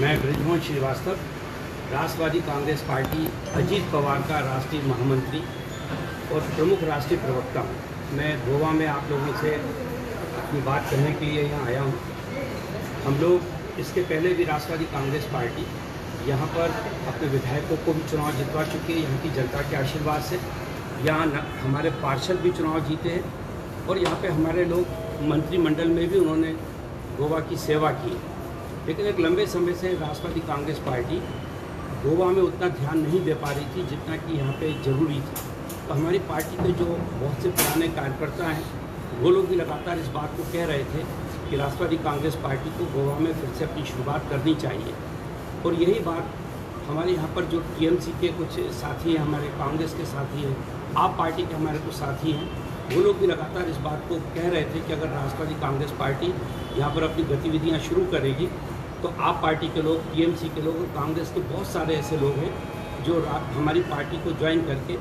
मैं बृजमोहन श्रीवास्तव, राष्ट्रवादी कांग्रेस पार्टी अजीत पवार का राष्ट्रीय महामंत्री और प्रमुख राष्ट्रीय प्रवक्ता हूँ। मैं गोवा में आप लोगों से अपनी बात करने के लिए यहाँ आया हूँ। हम लोग इसके पहले भी राष्ट्रवादी कांग्रेस पार्टी यहाँ पर अपने विधायकों को भी चुनाव जितवा चुकी है। यहाँ की जनता के आशीर्वाद से यहाँ हमारे पार्षद भी चुनाव जीते हैं और यहाँ पे हमारे लोग मंत्रिमंडल में भी उन्होंने गोवा की सेवा की। लेकिन एक लंबे समय से राष्ट्रवादी कांग्रेस पार्टी गोवा में उतना ध्यान नहीं दे पा रही थी जितना कि यहाँ पे ज़रूरी थी। तो हमारी पार्टी के जो बहुत से पुराने कार्यकर्ता हैं वो लोग भी लगातार इस बात को कह रहे थे कि राष्ट्रवादी कांग्रेस पार्टी को गोवा में फिर से अपनी शुरुआत करनी चाहिए। और यही बात हमारे यहाँ पर जो टीएमसी के कुछ साथी हैं, हमारे कांग्रेस के साथी हैं, आप पार्टी के हमारे कुछ साथी हैं, वो लोग भी लगातार इस बात को कह रहे थे कि अगर राष्ट्रवादी कांग्रेस पार्टी यहाँ पर अपनी गतिविधियाँ शुरू करेगी तो आप पार्टी के लोग, टीएमसी के लोग और कांग्रेस के बहुत सारे ऐसे लोग हैं जो हमारी पार्टी को ज्वाइन करके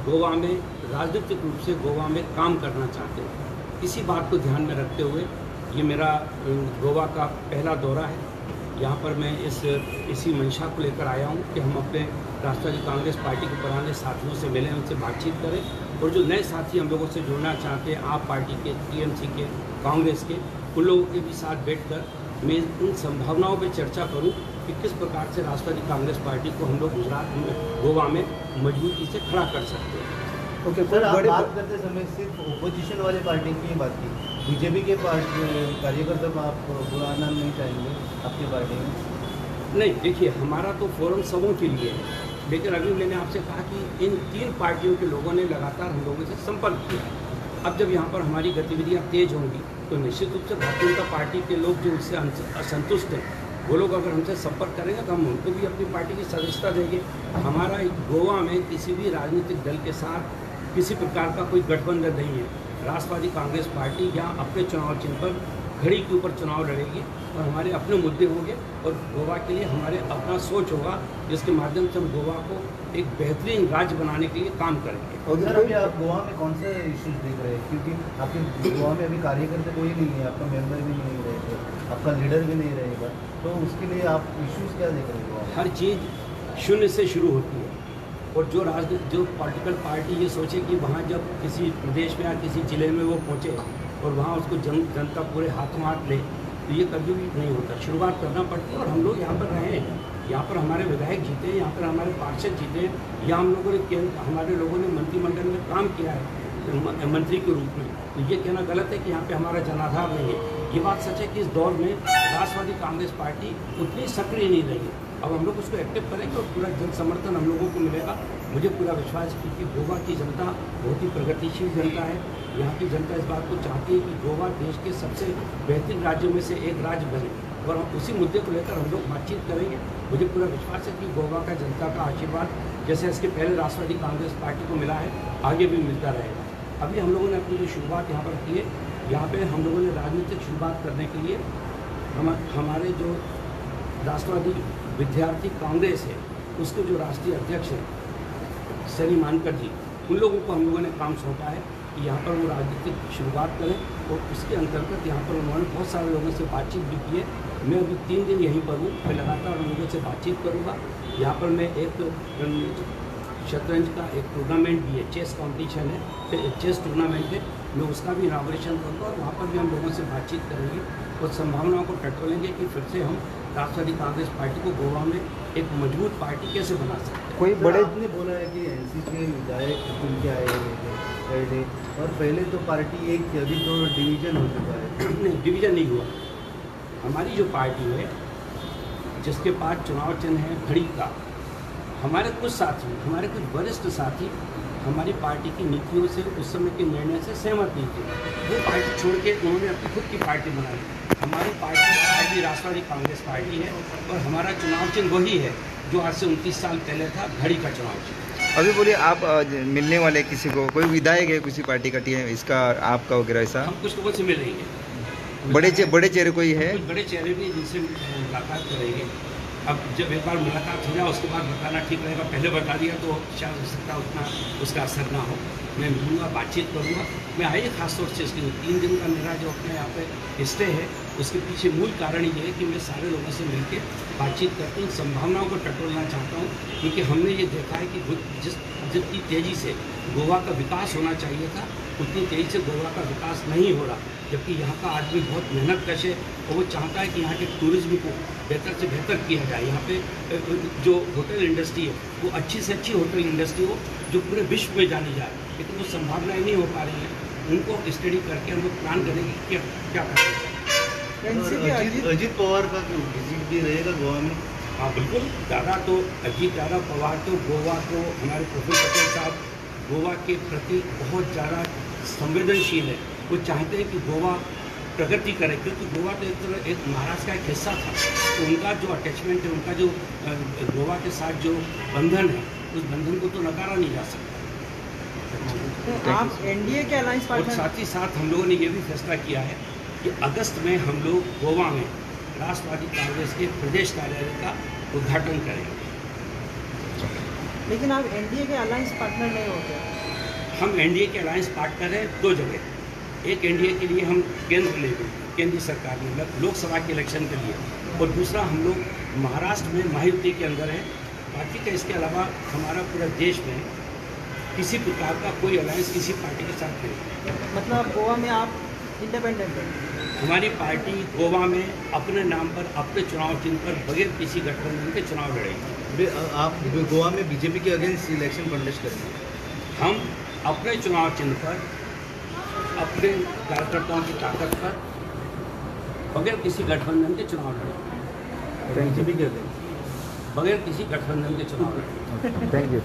गोवा में राजनीतिक रूप से गोवा में काम करना चाहते हैं। इसी बात को ध्यान में रखते हुए ये मेरा गोवा का पहला दौरा है। यहाँ पर मैं इसी मंशा को लेकर आया हूँ कि हम अपने राष्ट्रवादी कांग्रेस पार्टी के पुराने साथियों से मिलें, उनसे बातचीत करें और जो नए साथी हम लोगों से जुड़ना चाहते हैं, आप पार्टी के, टीएमसी के, कांग्रेस के, उन लोगों के भी साथ बैठकर मैं उन संभावनाओं पर चर्चा करूं कि किस प्रकार से राष्ट्रवादी कांग्रेस पार्टी को हम लोग गुजरात में, गोवा में मजबूती से खड़ा कर सकते हैं। ओके सर, आप बात करते समय सिर्फ ओपोजिशन वाले पार्टी की बात की, बीजेपी के कार्यकर्ता को आप बुलाना नहीं चाहेंगे आपकी पार्टी में? नहीं, देखिए हमारा तो फोरम सबों के लिए है, लेकिन अभी मैंने आपसे कहा कि इन तीन पार्टियों के लोगों ने लगातार हम लोगों से संपर्क किया। अब जब यहाँ पर हमारी गतिविधियाँ तेज होंगी तो निश्चित रूप से भारतीय जनता पार्टी के लोग जो उससे असंतुष्ट हैं वो लोग अगर हमसे संपर्क करेंगे तो हम उनको भी अपनी पार्टी की सदस्यता देंगे। हमारा गोवा में किसी भी राजनीतिक दल के साथ किसी प्रकार का कोई गठबंधन नहीं है। राष्ट्रवादी कांग्रेस पार्टी यहाँ अपने चुनाव चिन्ह पर घड़ी के ऊपर चुनाव लड़ेगी और हमारे अपने मुद्दे होंगे और गोवा के लिए हमारे अपना सोच होगा जिसके माध्यम से हम गोवा को एक बेहतरीन राज्य बनाने के लिए काम करेंगे। और सर, अभी आप गोवा में कौन से इश्यूज देख रहे हैं? क्योंकि आपके गोवा में अभी कार्यकर्ता कोई नहीं है, आपका मेंबर भी नहीं रहेगा, आपका लीडर भी नहीं रहेगा, तो उसके लिए आप इश्यूज क्या देख रहे हैं? हर चीज़ शून्य से शुरू होती है और जो पॉलिटिकल पार्टी ये सोचे कि वहाँ जब किसी प्रदेश में या किसी ज़िले में वो पहुँचे और वहाँ उसको जनता पूरे हाथों हाथ ले तो ये कभी भी नहीं होता। शुरुआत करना पड़ती है और हम लोग यहाँ पर रहे हैं, यहाँ पर हमारे विधायक जीते हैं, यहाँ पर हमारे पार्षद जीते हैं, यहाँ हम लोगों ने हमारे लोगों ने मंत्रिमंडल में काम किया है मंत्री के रूप में। तो ये कहना गलत है कि यहाँ पे हमारा जनाधार नहीं है। ये बात सच है कि इस दौर में राष्ट्रवादी कांग्रेस पार्टी उतनी सक्रिय नहीं रही है। अब हम लोग उसको एक्टिव करेंगे और पूरा जन समर्थन हम लोगों को मिलेगा। मुझे पूरा विश्वास है क्योंकि गोवा की जनता बहुत ही प्रगतिशील जनता है। यहाँ की जनता इस बात को चाहती है कि गोवा देश के सबसे बेहतरीन राज्यों में से एक राज्य बने और हम उसी मुद्दे को लेकर हम लोग बातचीत करेंगे। मुझे पूरा विश्वास है कि गोवा का जनता का आशीर्वाद जैसे इसके पहले राष्ट्रवादी कांग्रेस पार्टी को मिला है आगे भी मिलता रहेगा। अभी हम लोगों ने अपनी जो शुरुआत यहाँ पर की है, यहाँ पे हम लोगों ने राजनीतिक शुरुआत करने के लिए हमारे जो राष्ट्रवादी विद्यार्थी कांग्रेस है उसके जो राष्ट्रीय अध्यक्ष हैं सनी मानकर जी, उन लोगों को हम लोगों ने काम सौंपा है कि यहाँ पर वो राजनीतिक शुरुआत करें और उसके अंतर्गत यहाँ पर उन्होंने बहुत सारे लोगों से बातचीत भी की है। मैं अभी 3 दिन यहीं पर हूँ, मैं लगातार उन लोगों से बातचीत करूँगा। यहाँ पर मैं एक शतरंज का एक टूर्नामेंट भी है, चेस कॉम्पिटिशन है, चेस टूर्नामेंट है, मैं उसका भी इनाग्रेशन करूँगा और वहाँ पर भी हम लोगों से बातचीत करेंगे और संभावनाओं को टटोलेंगे कि फिर से हम राष्ट्रवादी कांग्रेस पार्टी को गोवा में एक मजबूत पार्टी कैसे बना सकते हैं। कोई बड़े ने बोला है कि एनसी के विधायक चुन के आए हुए और पहले तो पार्टी एक थी, अभी तो डिवीजन हो चुका है। नहीं, डिवीजन नहीं हुआ। हमारी जो पार्टी है जिसके पास चुनाव चिन्ह है घड़ी का, हमारे कुछ साथी, हमारे कुछ वरिष्ठ साथी हमारी पार्टी की नीतियों से, उस समय के निर्णय से सहमत नहीं थे। वो पार्टी छोड़ के उन्होंने अपनी खुद की पार्टी बनाई। हमारी पार्टी राष्ट्रवादी कांग्रेस पार्टी है और हमारा चुनाव चिन्ह वही है जो आज से 29 साल पहले था, घड़ी का चुनाव चिन्ह। अभी बोलिए, आप मिलने वाले किसी को, कोई विधायक है किसी पार्टी का टीएम इसका आपका वगैरह ऐसा? हम कुछ लोगों से मिलेंगे, बड़े चेहरे कोई है? कुछ बड़े चेहरे भी जिनसे मुलाकात करेंगे अब जब एक बार मुलाकात हो जाए उसके बाद बताना ठीक रहेगा, पहले बता दिया तो शायद हो सकता उतना उसका असर ना हो। मैं मिलूँगा, बातचीत करूँगा। मैं आइए खास तौर से इसके 3 दिन का मेरा जो अपने यहाँ पे स्टे है उसके पीछे मूल कारण ये है कि मैं सारे लोगों से मिलकर बातचीत करके उन संभावनाओं को टटोलना चाहता हूँ, क्योंकि हमने ये देखा है कि जितनी तेज़ी से गोवा का विकास होना चाहिए था उतनी तेज़ी से गोवा का विकास नहीं हो रहा, जबकि यहाँ का आदमी बहुत मेहनत कश है और वो चाहता है कि यहाँ के टूरिज्म को बेहतर से बेहतर किया जाए। यहाँ पे जो होटल इंडस्ट्री है वो अच्छी से अच्छी होटल इंडस्ट्री हो जो पूरे विश्व में जानी जाए, लेकिन वो संभावनाएं नहीं हो पा रही हैं। उनको स्टडी करके हम लोग प्लान करेंगे कि क्या करेंगे। अजीत पवार का विजिट भी रहेगा गोवा में? हाँ बिल्कुल, दादा तो अजीत दादा पवार तो गोवा को हमारे प्रोफेसर पटेल साहब गोवा के प्रति बहुत ज़्यादा संवेदनशील है। वो चाहते हैं कि गोवा प्रगति करे, क्योंकि गोवा तो एक तरह एक महाराष्ट्र का एक हिस्सा था, तो उनका जो अटैचमेंट है, उनका जो गोवा के साथ जो बंधन है, उस बंधन को तो नकारा नहीं जा सकता। तो आप एनडीए के अलायंस और पार्टनर, साथ ही साथ हम लोगों ने ये भी फैसला किया है कि अगस्त में हम लोग गोवा में राष्ट्रवादी कांग्रेस के प्रदेश कार्यालय का उद्घाटन करेंगे। लेकिन आप एनडीए के अलायंस पार्टनर नहीं होते। हम एनडीए के अलायंस पार्टनर हैं 2 जगह। एक एनडीए के लिए हम केंद्र लेवल केंद्रीय सरकार में लोकसभा के इलेक्शन के लिए, और दूसरा हम लोग महाराष्ट्र में महायुति के अंदर है। बाकी का इसके अलावा हमारा पूरा देश में किसी प्रकार का कोई अलायंस किसी पार्टी के साथ नहीं। मतलब गोवा में आप इंडिपेंडेंट हैं। हमारी पार्टी गोवा में अपने नाम पर अपने चुनाव चिन्ह पर बगैर किसी गठबंधन के चुनाव लड़ेगी। आप गोवा में बीजेपी के अगेंस्ट इलेक्शन कंटेस्ट करेंगे? हम अपने चुनाव चिन्ह पर अपने कार्यकर्ताओं की ताकत पर बगैर किसी गठबंधन के चुनाव लड़ेंगे। बीजेपी के अगेंस्ट बगैर किसी गठबंधन के चुनाव लड़ेंगे। Thank you.